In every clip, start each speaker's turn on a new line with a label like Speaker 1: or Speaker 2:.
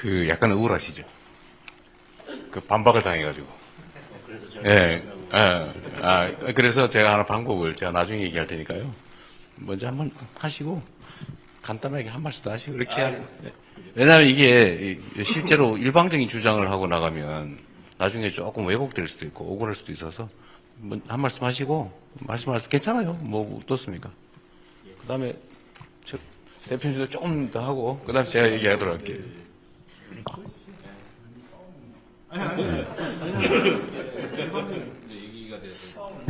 Speaker 1: 그 약간 우울하시죠? 그 반박을 당해가지고. 예, 그래서 제가 하는 방법을 제가 나중에 얘기할 테니까요. 먼저 한번 하시고, 간단하게 한 말씀 더 하시고, 이렇게 하고. 왜냐하면 이게 실제로 일방적인 주장을 하고 나가면 나중에 조금 왜곡될 수도 있고, 억울할 수도 있어서, 한 말씀 하시고, 말씀하셔도 괜찮아요. 뭐, 어떻습니까? 그 다음에, 대표님도 조금 더 하고, 그 다음에 제가 얘기하도록 할게요.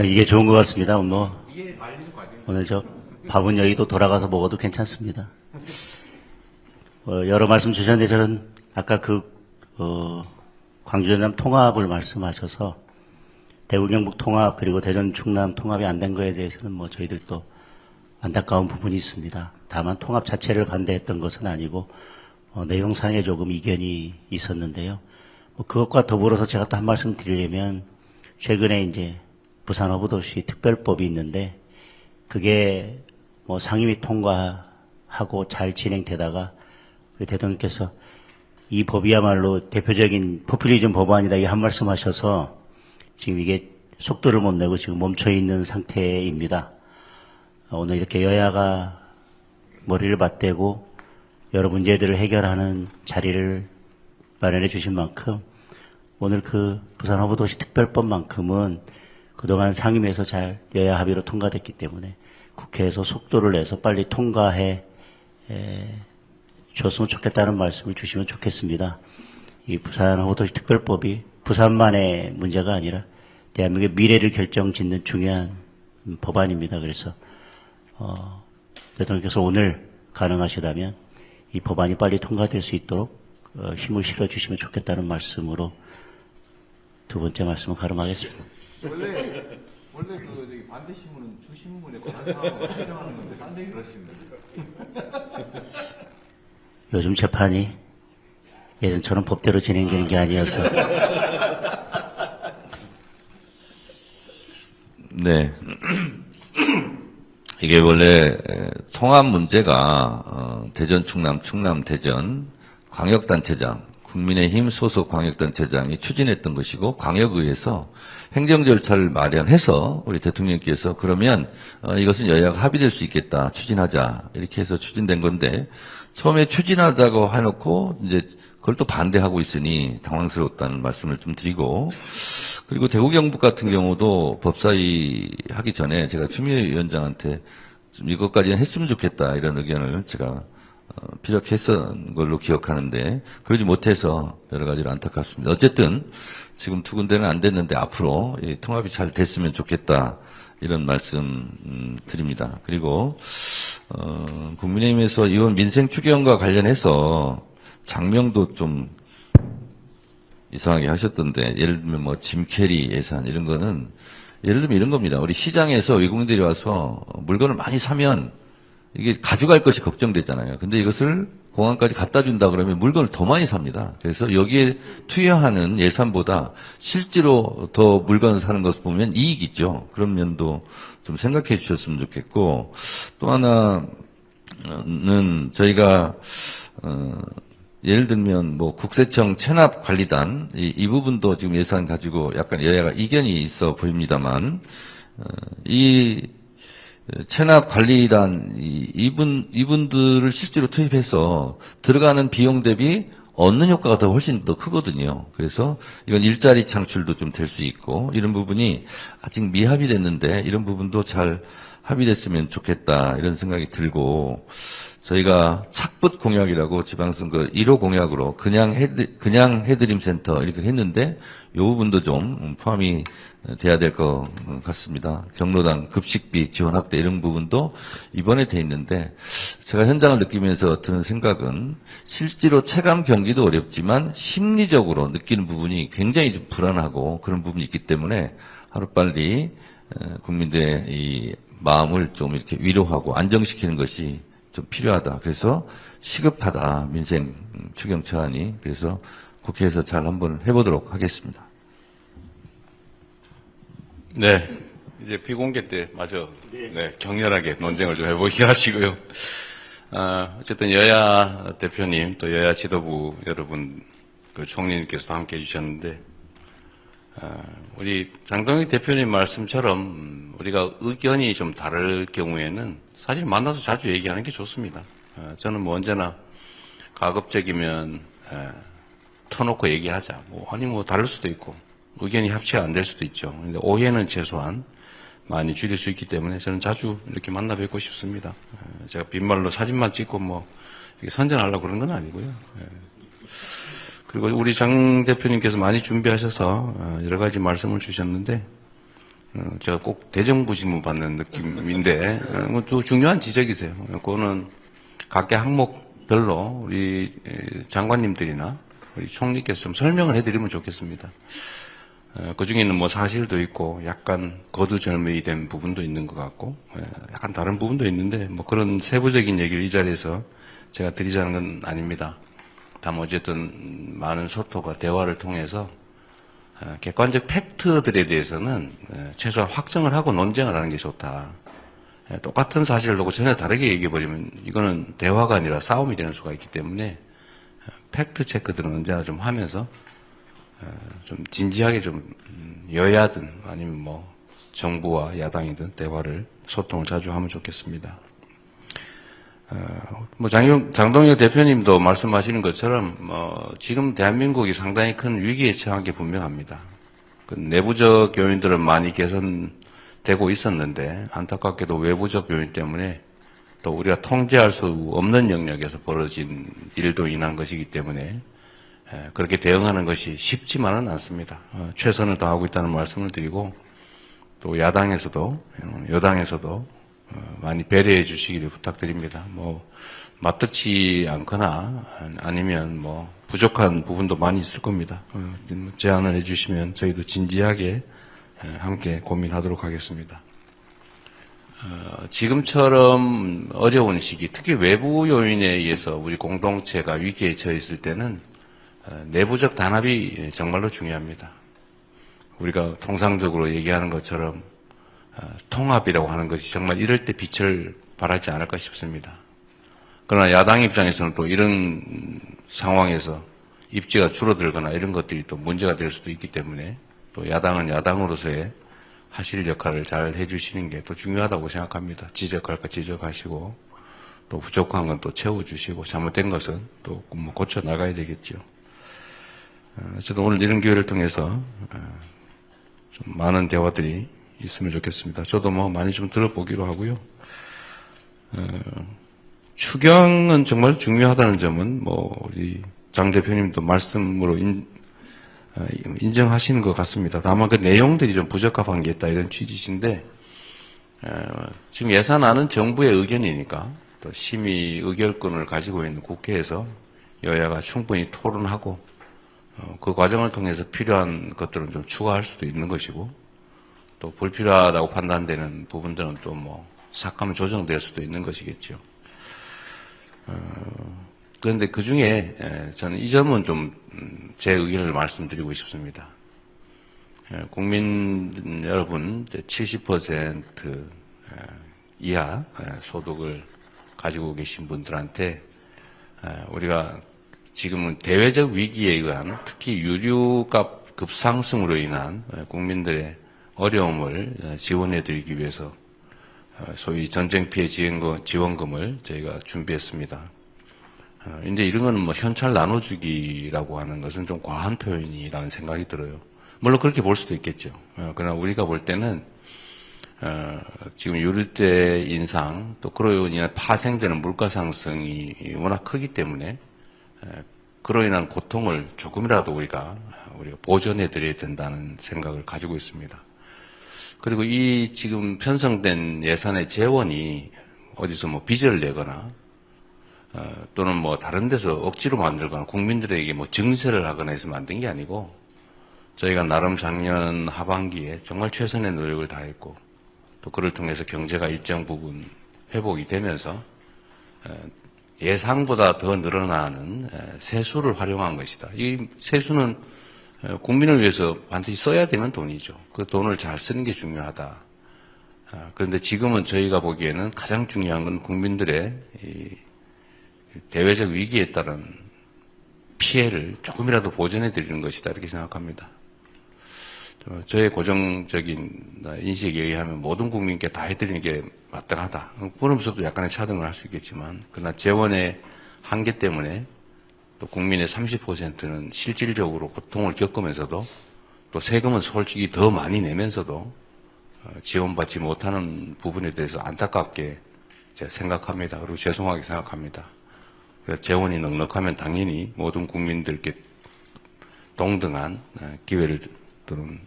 Speaker 2: 이게 좋은 것 같습니다. 오늘 저 밥은 여의도 돌아가서 먹어도 괜찮습니다. 여러 말씀 주셨는데 저는 아까 광주 전남 통합을 말씀하셔서 대구 경북 통합 그리고 대전 충남 통합이 안 된 거에 대해서는 뭐 저희들도 안타까운 부분이 있습니다. 다만 통합 자체를 반대했던 것은 아니고 내용상에 조금 이견이 있었는데요. 그것과 더불어서 제가 또 한 말씀 드리려면 최근에 이제 부산 어부도시 특별법이 있는데 그게 뭐 상임위 통과하고 잘 진행되다가 우리 대통령께서 이 법이야말로 대표적인 포퓰리즘 법안이다 이 한 말씀 하셔서 지금 이게 속도를 못 내고 지금 멈춰 있는 상태입니다. 오늘 이렇게 여야가 머리를 맞대고 여러 문제들을 해결하는 자리를 마련해 주신 만큼 오늘 그 부산 어부도시 특별법만큼은 그동안 상임위에서 잘 여야 합의로 통과됐기 때문에 국회에서 속도를 내서 빨리 통과해 줬으면 좋겠다는 말씀을 주시면 좋겠습니다. 이 부산 어부도시 특별법이 부산만의 문제가 아니라 대한민국의 미래를 결정짓는 중요한 법안입니다. 그래서 대통령께서 오늘 가능하시다면 이 법안이 빨리 통과될 수 있도록 힘을 실어 주시면 좋겠다는 말씀으로 두 번째 말씀을 가름하겠습니다.
Speaker 3: 원래 그 반대 신문은 주 신문에 관한 사항을 설명하는 건데 딴 얘기를 하시는데.
Speaker 2: 요즘 재판이 예전처럼 법대로 진행되는 게 아니어서.
Speaker 4: 네. 이게 원래 통합 문제가 대전 충남 충남 대전 광역단체장 국민의힘 소속 광역단체장이 추진했던 것이고 광역의회에서 행정 절차를 마련해서 우리 대통령께서 그러면 이것은 여야가 합의될 수 있겠다 추진하자 이렇게 해서 추진된 건데 처음에 추진하자고 해놓고 이제 그걸 또 반대하고 있으니 당황스러웠다는 말씀을 좀 드리고 그리고 대구 경북 같은 경우도 법사위 하기 전에 제가 추미애 위원장한테 좀 이것까지는 했으면 좋겠다 이런 의견을 제가 피력했던 걸로 기억하는데 그러지 못해서 여러 가지로 안타깝습니다. 어쨌든 지금 두 군데는 안 됐는데 앞으로 이 통합이 잘 됐으면 좋겠다 이런 말씀 드립니다. 그리고 국민의힘에서 이번 민생 추경과 관련해서 장명도 좀 이상하게 하셨던데 예를 들면 뭐 짐캐리 예산 이런 거는 예를 들면 이런 겁니다. 우리 시장에서 외국인들이 와서 물건을 많이 사면 이게 가져갈 것이 걱정되잖아요. 근데 이것을 공항까지 갖다 준다 그러면 물건을 더 많이 삽니다. 그래서 여기에 투여하는 예산보다 실제로 더 물건을 사는 것을 보면 이익이죠. 그런 면도 좀 생각해 주셨으면 좋겠고 또 하나는 저희가 예를 들면 뭐 국세청 체납관리단 이 부분도 지금 예산 가지고 약간 여야가 이견이 있어 보입니다만 이 체납관리단 이분들을 실제로 투입해서 들어가는 비용 대비 얻는 효과가 더 훨씬 더 크거든요. 그래서 이건 일자리 창출도 좀 될 수 있고 이런 부분이 아직 미합의됐는데 이런 부분도 잘 합의됐으면 좋겠다 이런 생각이 들고 저희가 착붙 공약이라고 지방선거 1호 공약으로 그냥 해드림 센터 이렇게 했는데 이 부분도 좀 포함이 돼야 될 것 같습니다. 경로당 급식비 지원 확대 이런 부분도 이번에 돼 있는데 제가 현장을 느끼면서 드는 생각은 실제로 체감 경기도 어렵지만 심리적으로 느끼는 부분이 굉장히 좀 불안하고 그런 부분이 있기 때문에 하루빨리 국민들의 이 마음을 좀 이렇게 위로하고 안정시키는 것이 좀 필요하다. 그래서 시급하다. 민생 추경 처안이. 그래서 국회에서 잘 한번 해보도록 하겠습니다.
Speaker 1: 네. 이제 비공개 때 마저 네, 격렬하게 논쟁을 좀 해보긴 하시고요. 어쨌든 여야 대표님 또 여야 지도부 여러분 그 총리님께서도 함께 해주셨는데 우리 장동혁 대표님 말씀처럼 우리가 의견이 좀 다를 경우에는 사실 만나서 자주 얘기하는 게 좋습니다. 저는 뭐 언제나 가급적이면 터놓고 얘기하자. 아니 뭐 다를 수도 있고 의견이 합치가 안 될 수도 있죠. 근데 오해는 최소한 많이 줄일 수 있기 때문에 저는 자주 이렇게 만나 뵙고 싶습니다. 제가 빈말로 사진만 찍고 뭐 이렇게 선전하려고 그런 건 아니고요. 그리고 우리 장 대표님께서 많이 준비하셔서 여러 가지 말씀을 주셨는데 제가 꼭 대정부 질문 받는 느낌인데 또 중요한 지적이세요. 그거는 각계 항목별로 우리 장관님들이나 우리 총리께서 좀 설명을 해드리면 좋겠습니다. 그 중에는 뭐 사실도 있고 약간 거두절미히 된 부분도 있는 것 같고 약간 다른 부분도 있는데 뭐 그런 세부적인 얘기를 이 자리에서 제가 드리자는 건 아닙니다. 다만 어쨌든 많은 소통과 대화를 통해서 객관적 팩트들에 대해서는 최소한 확정을 하고 논쟁을 하는 게 좋다. 똑같은 사실을 놓고 전혀 다르게 얘기해버리면 이거는 대화가 아니라 싸움이 되는 수가 있기 때문에 팩트 체크들은 언제나 좀 하면서 좀 진지하게 좀 여야든 아니면 뭐 정부와 야당이든 대화를 소통을 자주 하면 좋겠습니다. 뭐 장동혁 대표님도 말씀하시는 것처럼 지금 대한민국이 상당히 큰 위기에 처한 게 분명합니다. 그 내부적 요인들은 많이 개선되고 있었는데 안타깝게도 외부적 요인 때문에 또 우리가 통제할 수 없는 영역에서 벌어진 일도 인한 것이기 때문에 그렇게 대응하는 것이 쉽지만은 않습니다. 최선을 다하고 있다는 말씀을 드리고 또 야당에서도 여당에서도 많이 배려해 주시기를 부탁드립니다. 뭐 맞듣지 않거나 아니면 뭐 부족한 부분도 많이 있을 겁니다. 제안을 해 주시면 저희도 진지하게 함께 고민하도록 하겠습니다. 지금처럼 어려운 시기, 특히 외부 요인에 의해서 우리 공동체가 위기에 처했을 때는 내부적 단합이 정말로 중요합니다. 우리가 통상적으로 얘기하는 것처럼 통합이라고 하는 것이 정말 이럴 때 빛을 발하지 않을까 싶습니다. 그러나 야당 입장에서는 또 이런 상황에서 입지가 줄어들거나 이런 것들이 또 문제가 될 수도 있기 때문에 또 야당은 야당으로서의 하실 역할을 잘 해주시는 게 또 중요하다고 생각합니다. 지적할 거 지적하시고 또 부족한 건 또 채워주시고 잘못된 것은 또 뭐 고쳐 나가야 되겠죠. 저도 오늘 이런 기회를 통해서 좀 많은 대화들이 있으면 좋겠습니다. 저도 뭐 많이 좀 들어보기로 하고요. 추경은 정말 중요하다는 점은 뭐 우리 장 대표님도 말씀으로 인정하시는 것 같습니다. 다만 그 내용들이 좀 부적합한 게 있다 이런 취지신데 지금 예산안은 정부의 의견이니까 또 심의 의결권을 가지고 있는 국회에서 여야가 충분히 토론하고 그 과정을 통해서 필요한 것들은 좀 추가할 수도 있는 것이고 또 불필요하다고 판단되는 부분들은 또 뭐 삭감을 조정될 수도 있는 것이겠죠. 그런데 그 중에 저는 이 점은 좀 제 의견을 말씀드리고 싶습니다. 국민 여러분 70% 이하 소득을 가지고 계신 분들한테 우리가 지금은 대외적 위기에 의한 특히 유류값 급상승으로 인한 국민들의 어려움을 지원해드리기 위해서 소위 전쟁 피해 지원금을 저희가 준비했습니다. 근데 이런 거는 뭐 현찰 나눠주기라고 하는 것은 좀 과한 표현이라는 생각이 들어요. 물론 그렇게 볼 수도 있겠죠. 그러나 우리가 볼 때는 지금 유류대 인상 또 그로 인해 파생되는 물가 상승이 워낙 크기 때문에 그로 인한 고통을 조금이라도 우리가 보전해드려야 된다는 생각을 가지고 있습니다. 그리고 이 지금 편성된 예산의 재원이 어디서 뭐 빚을 내거나 또는 뭐 다른 데서 억지로 만들거나 국민들에게 뭐 증세를 하거나 해서 만든 게 아니고 저희가 나름 작년 하반기에 정말 최선의 노력을 다했고 또 그를 통해서 경제가 일정 부분 회복이 되면서 예상보다 더 늘어나는 세수를 활용한 것이다. 이 세수는 국민을 위해서 반드시 써야 되는 돈이죠. 그 돈을 잘 쓰는 게 중요하다. 그런데 지금은 저희가 보기에는 가장 중요한 건 국민들의 대외적 위기에 따른 피해를 조금이라도 보전해 드리는 것이다 이렇게 생각합니다. 저의 고정적인 인식에 의하면 모든 국민께 다 해드리는 게 마땅하다. 그러면서도 약간의 차등을 할 수 있겠지만 그러나 재원의 한계 때문에 또 국민의 30%는 실질적으로 고통을 겪으면서도 또 세금은 솔직히 더 많이 내면서도 지원받지 못하는 부분에 대해서 안타깝게 제가 생각합니다. 그리고 죄송하게 생각합니다. 그래서 재원이 넉넉하면 당연히 모든 국민들께 동등한 기회를 또는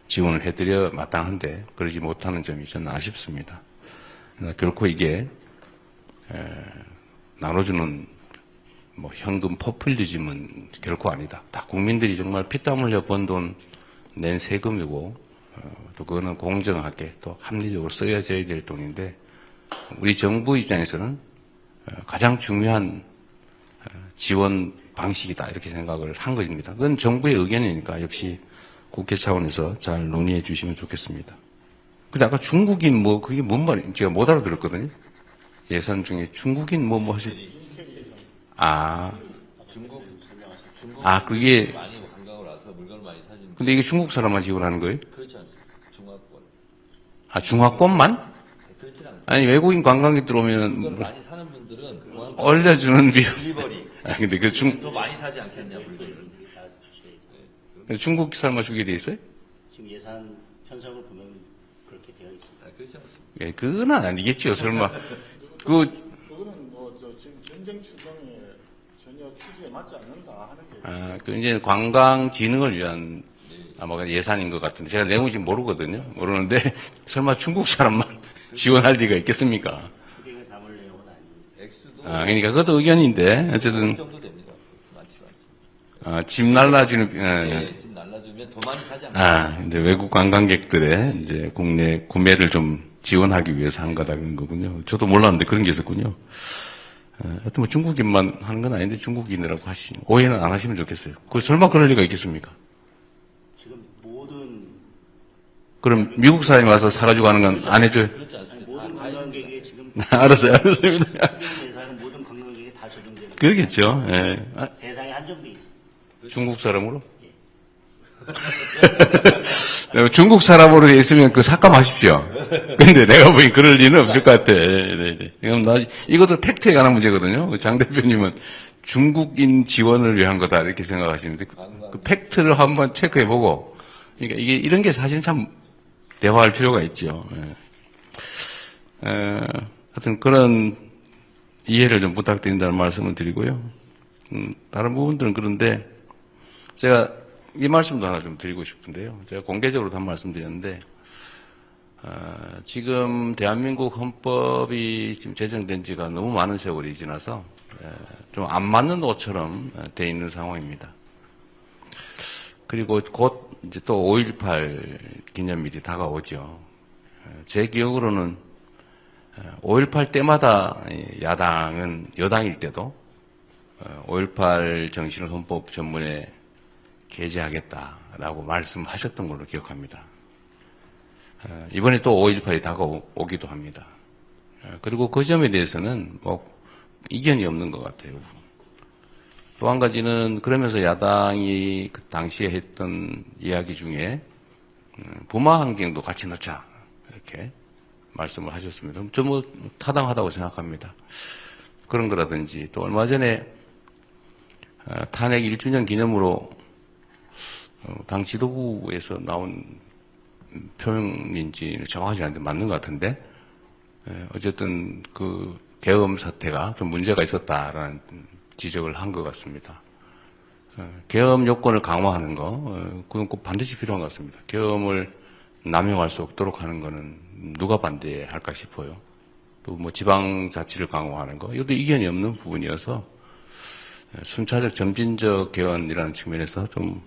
Speaker 1: 지원을 해드려 마땅한데 그러지 못하는 점이 저는 아쉽습니다. 결코 이게 나눠주는 뭐 현금 포퓰리즘은 결코 아니다. 다 국민들이 정말 피땀 흘려 번 돈 낸 세금이고 또 그거는 공정하게 또 합리적으로 써야져야 될 돈인데 우리 정부 입장에서는 가장 중요한 지원 방식이다 이렇게 생각을 한 것입니다. 그건 정부의 의견이니까 역시 국회 차원에서 잘 논의해 주시면 좋겠습니다. 근데 아까 중국인 뭐 그게 뭔 말인지 제가 못 알아들었거든요. 예산 중에 중국인 뭐 하시 그게
Speaker 3: 많이 관광을 와서 물건을 많이 사주는.
Speaker 1: 근데 이게 중국 사람만 지원하는 거예요?
Speaker 3: 그렇지 않습니다. 중화권.
Speaker 1: 중화권만?
Speaker 3: 그렇지 않습니다.
Speaker 1: 아니 외국인 관광객 들어오면
Speaker 3: 물건을 많이 사는 분들은
Speaker 1: 올려주는
Speaker 3: 딜리버리.
Speaker 1: 근데
Speaker 3: 더 많이 사지 않겠냐 물건을.
Speaker 1: 중국 사람만 주게 돼 있어요?
Speaker 2: 지금 예산 편성을 보면 그렇게 되어 있습니다.
Speaker 3: 그렇지 않습니다.
Speaker 1: 예, 그건 아니겠죠, 설마.
Speaker 5: 그거는 지금 전쟁 추경에 전혀 취지에 맞지 않는다 하는 게.
Speaker 1: 그 이제 관광진흥을 위한 아마 예산인 것 같은데 제가 내용이 지금 모르는데 설마 중국 사람만 지원할 리가 있겠습니까?
Speaker 2: 수익을 담을 내용은 아닙니다.
Speaker 3: 액수도
Speaker 1: 그러니까 그것도 의견인데 어쨌든
Speaker 3: 정도 됩니다. 많지가 않습니다.
Speaker 1: 집 날라주는
Speaker 3: 네, 집 날라주면 더 많이 사지 않겠냐.
Speaker 1: 이제 외국 관광객들의 이제 국내 구매를 좀 지원하기 위해서 한 거다 그런 거군요. 저도 몰랐는데 그런 게 있었군요. 하여튼 뭐 중국인만 하는 건 아닌데 중국인이라고 오해는 안 하시면 좋겠어요. 그 설마 그럴 리가 있겠습니까?
Speaker 2: 지금 모든
Speaker 1: 그럼 미국 사람이 와서 사가지고 가는 건 안 해줘요?
Speaker 3: 그렇지 않습니다.
Speaker 2: 모든 관광객이 지금
Speaker 1: 알았습니다.
Speaker 2: 수익 예산은 모든 관광객이 다 적용되는
Speaker 1: 그러겠죠. 예.
Speaker 2: 대상이 한정돼 있습니다.
Speaker 1: 중국 사람으로? 중국 사람으로 돼 있으면 삭감하십시오. 근데 내가 보기 그럴 리는 없을 것 같아. 네. 그럼 이것도 팩트에 관한 문제거든요. 장 대표님은 중국인 지원을 위한 거다 이렇게 생각하시는데 그 팩트를 한번 체크해보고 그러니까 이게 이런 게 사실 참 대화할 필요가 있죠. 하여튼 그런 이해를 좀 부탁드린다는 말씀을 드리고요. 다른 부분들은 그런데 제가 이 말씀도 하나 좀 드리고 싶은데요. 제가 공개적으로도 한 말씀 드렸는데, 지금 대한민국 헌법이 지금 제정된 지가 너무 많은 세월이 지나서, 좀 안 맞는 옷처럼 돼 있는 상황입니다. 그리고 곧 이제 또 5.18 기념일이 다가오죠. 제 기억으로는 5.18 때마다 야당은 여당일 때도 5.18 정신을 헌법 전문에 게재하겠다라고 말씀하셨던 걸로 기억합니다. 이번에 또 5.18이 다가오기도 합니다. 그리고 그 점에 대해서는 뭐 이견이 없는 것 같아요. 또 한 가지는 그러면서 야당이 그 당시에 했던 이야기 중에 부마 환경도 같이 넣자 이렇게 말씀을 하셨습니다. 좀 뭐 타당하다고 생각합니다. 그런 거라든지 또 얼마 전에 탄핵 1주년 기념으로 당 지도부에서 나온 표현인지 정확하지 않은데 맞는 것 같은데 어쨌든 그 계엄 사태가 좀 문제가 있었다라는 지적을 한 것 같습니다. 계엄 요건을 강화하는 거 그건 꼭 반드시 필요한 것 같습니다. 계엄을 남용할 수 없도록 하는 거는 누가 반대할까 싶어요. 또 뭐 지방자치를 강화하는 거 이것도 이견이 없는 부분이어서 순차적 점진적 개헌이라는 측면에서 좀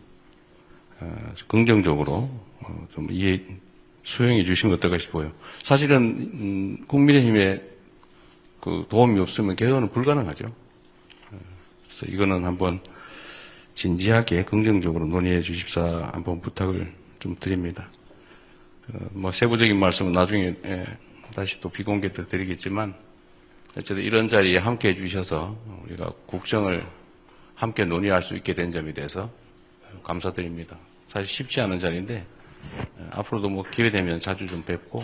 Speaker 1: 긍정적으로 좀 수용해 주시면 어떨까 싶어요. 사실은 국민의힘에 그 도움이 없으면 개헌은 불가능하죠. 그래서 이거는 한번 진지하게 긍정적으로 논의해 주십사 한번 부탁을 좀 드립니다. 뭐 세부적인 말씀은 나중에 다시 또 비공개 때 드리겠지만 어쨌든 이런 자리에 함께 해주셔서 우리가 국정을 함께 논의할 수 있게 된 점에 대해서 감사드립니다. 사실 쉽지 않은 자리인데 앞으로도 뭐 기회 되면 자주 좀 뵙고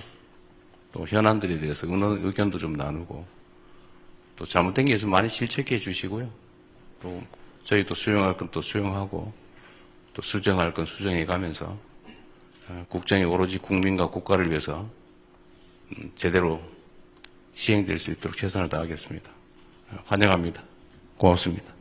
Speaker 1: 또 현안들에 대해서 의견도 좀 나누고 또 잘못된 게 있으면 많이 실책해 주시고요. 또 저희도 수용할 건 또 수용하고 또 수정할 건 수정해 가면서 국정이 오로지 국민과 국가를 위해서 제대로 시행될 수 있도록 최선을 다하겠습니다. 환영합니다. 고맙습니다.